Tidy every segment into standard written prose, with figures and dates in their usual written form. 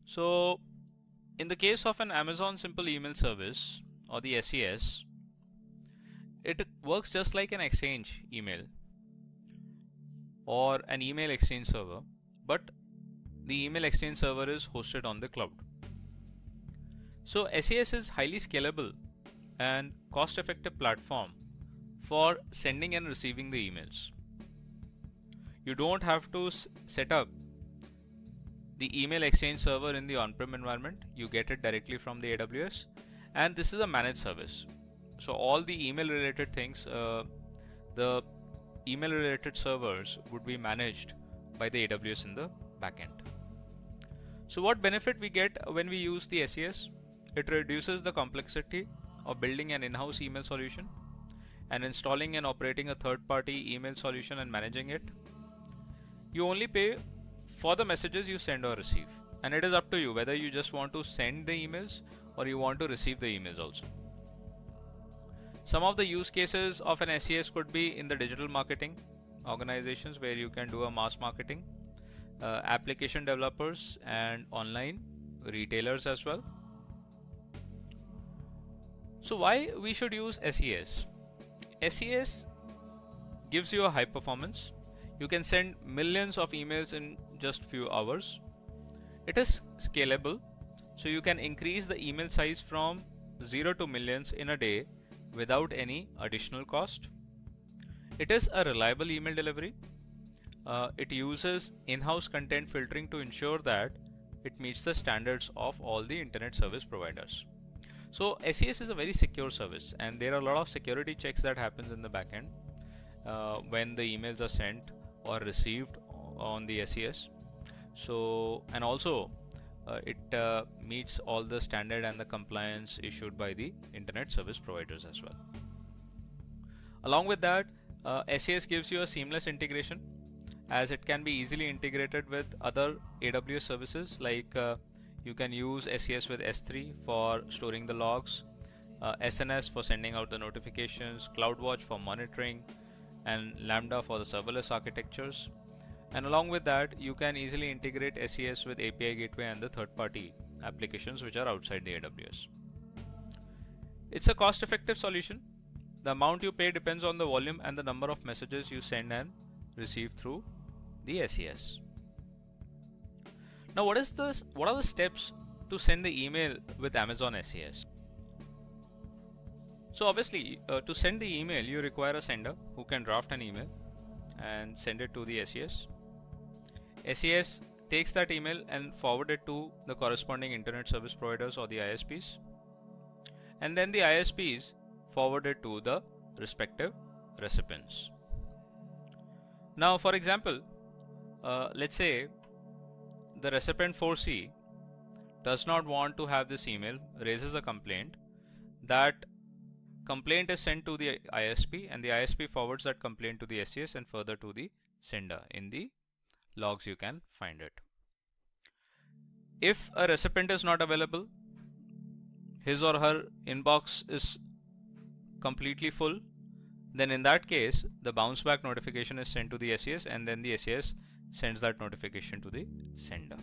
So in the case of an Amazon Simple Email Service or the SES, it works just like an exchange email or an email exchange server, but the email exchange server is hosted on the cloud. So SES is highly scalable and cost-effective platform for sending and receiving the emails. You don't have to set up the email exchange server in the on-prem environment. You get it directly from the AWS, and this is a managed service. So all the email related things, the email related servers would be managed by the AWS in the backend. So what benefit we get when we use the SES? It reduces the complexity of building an in-house email solution and installing and operating a third-party email solution and managing it. You only pay for the messages you send or receive, and it is up to you whether you just want to send the emails or you want to receive the emails also. Some of the use cases of an SES could be in the digital marketing organizations where you can do a mass marketing, application developers and online retailers as well. So why we should use SES? SES gives you a high performance. You can send millions of emails in just few hours. It is scalable, so you can increase the email size from 0 to millions in a day without any additional cost. It is a reliable email delivery. It uses in-house content filtering to ensure that it meets the standards of all the internet service providers. So SES is a very secure service, and there are a lot of security checks that happens in the backend when the emails are sent or received on the SES. So, and also it meets all the standard and the compliance issued by the internet service providers as well. Along with that, SES gives you a seamless integration, as it can be easily integrated with other AWS services. Like you can use SES with S3 for storing the logs, SNS for sending out the notifications, CloudWatch for monitoring, and Lambda for the serverless architectures. And along with that, you can easily integrate SES with API gateway and the third-party applications which are outside the AWS. It's a cost-effective solution. The amount you pay depends on the volume and the number of messages you send and receive through the SES. Now, what are the steps to send the email with Amazon SES? So obviously, to send the email, you require a sender who can draft an email and send it to the SES. SES takes that email and forward it to the corresponding internet service providers or the ISPs, and then the ISPs forward it to the respective recipients. Now, for example, let's say the recipient 4C does not want to have this email, raises a complaint. That complaint is sent to the ISP, and the ISP forwards that complaint to the SES and further to the sender. In the logs you can find it. If a recipient is not available, his or her inbox is completely full, then in that case the bounce back notification is sent to the SES, and then the SES sends that notification to the sender.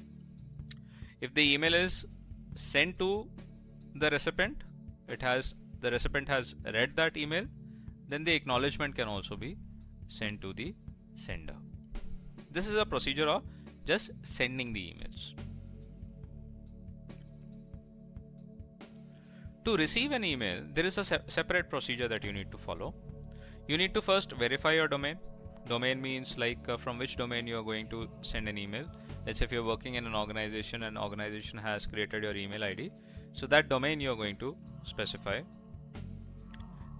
If the email is sent to the recipient, the recipient has read that email, then the acknowledgement can also be sent to the sender. This is a procedure of just sending the emails. To receive an email, there is a separate procedure that you need to follow. You need to first verify your domain. Domain means like from which domain you are going to send an email. Let's say if you're working in an organization and organization has created your email ID, so that domain you are going to specify.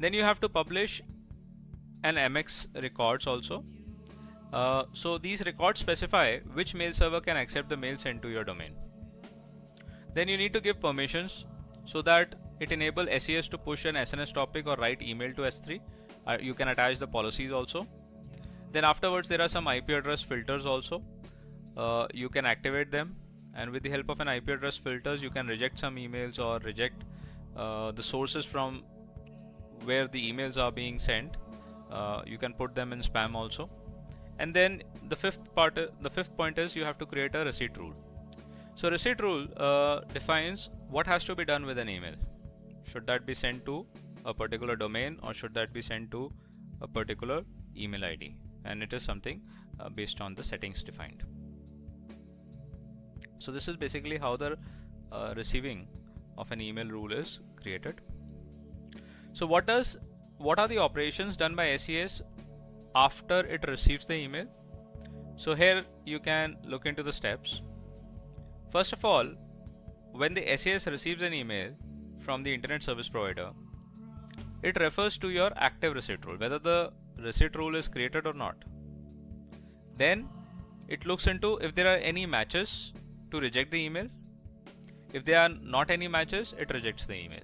Then you have to publish an MX records also. So these records specify which mail server can accept the mail sent to your domain. Then you need to give permissions so that it enables SES to push an SNS topic or write email to S3. You can attach the policies also. Then afterwards there are some IP address filters also. You can activate them, and with the help of an IP address filters you can reject some emails or reject the sources from where the emails are being sent. You can put them in spam also. And then the fifth point is you have to create a receipt rule. So receipt rule defines what has to be done with an email. Should that be sent to a particular domain, or should that be sent to a particular email ID? And it is something based on the settings defined. So this is basically how the receiving of an email rule is created. So what are the operations done by SES after it receives the email? So here you can look into the steps. First of all, when the SES receives an email from the internet service provider, it refers to your active receipt rule, whether the receipt rule is created or not. Then it looks into if there are any matches to reject the email. If there are not any matches, it rejects the email.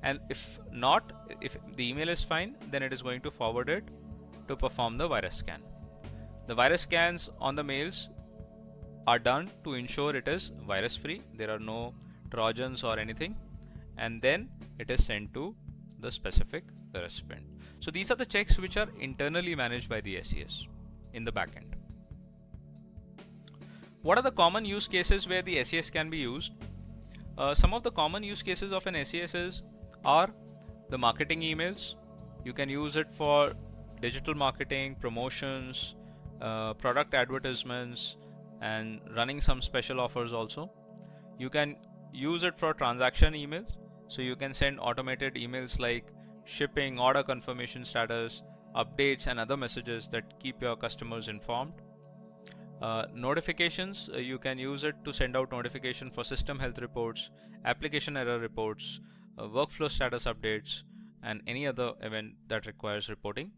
And if not, if the email is fine, then it is going to forward it to perform the virus scan. The virus scans on the mails are done to ensure it is virus free, there are no trojans or anything, and then it is sent to the specific recipient. So these are the checks which are internally managed by the SES in the backend. What are the common use cases where the SES can be used? Some of the common use cases of an SES are the marketing emails. You can use it for digital marketing, promotions, product advertisements, and running some special offers also. You can use it for transaction emails. So you can send automated emails like shipping, order confirmation status, updates, and other messages that keep your customers informed. Notifications, you can use it to send out notification for system health reports, application error reports, workflow status updates, and any other event that requires reporting.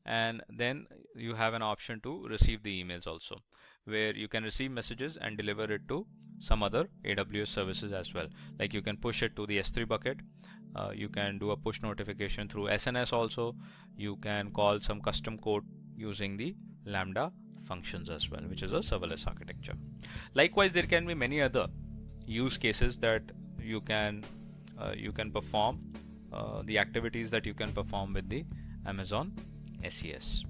And then you have an option to receive the emails also, where you can receive messages and deliver it to some other AWS services as well. Like you can push it to the S3 bucket. You can do a push notification through SNS also. You can call some custom code using the Lambda functions as well, which is a serverless architecture. Likewise, there can be many other use cases that you can perform, the activities that you can perform with the Amazon SES.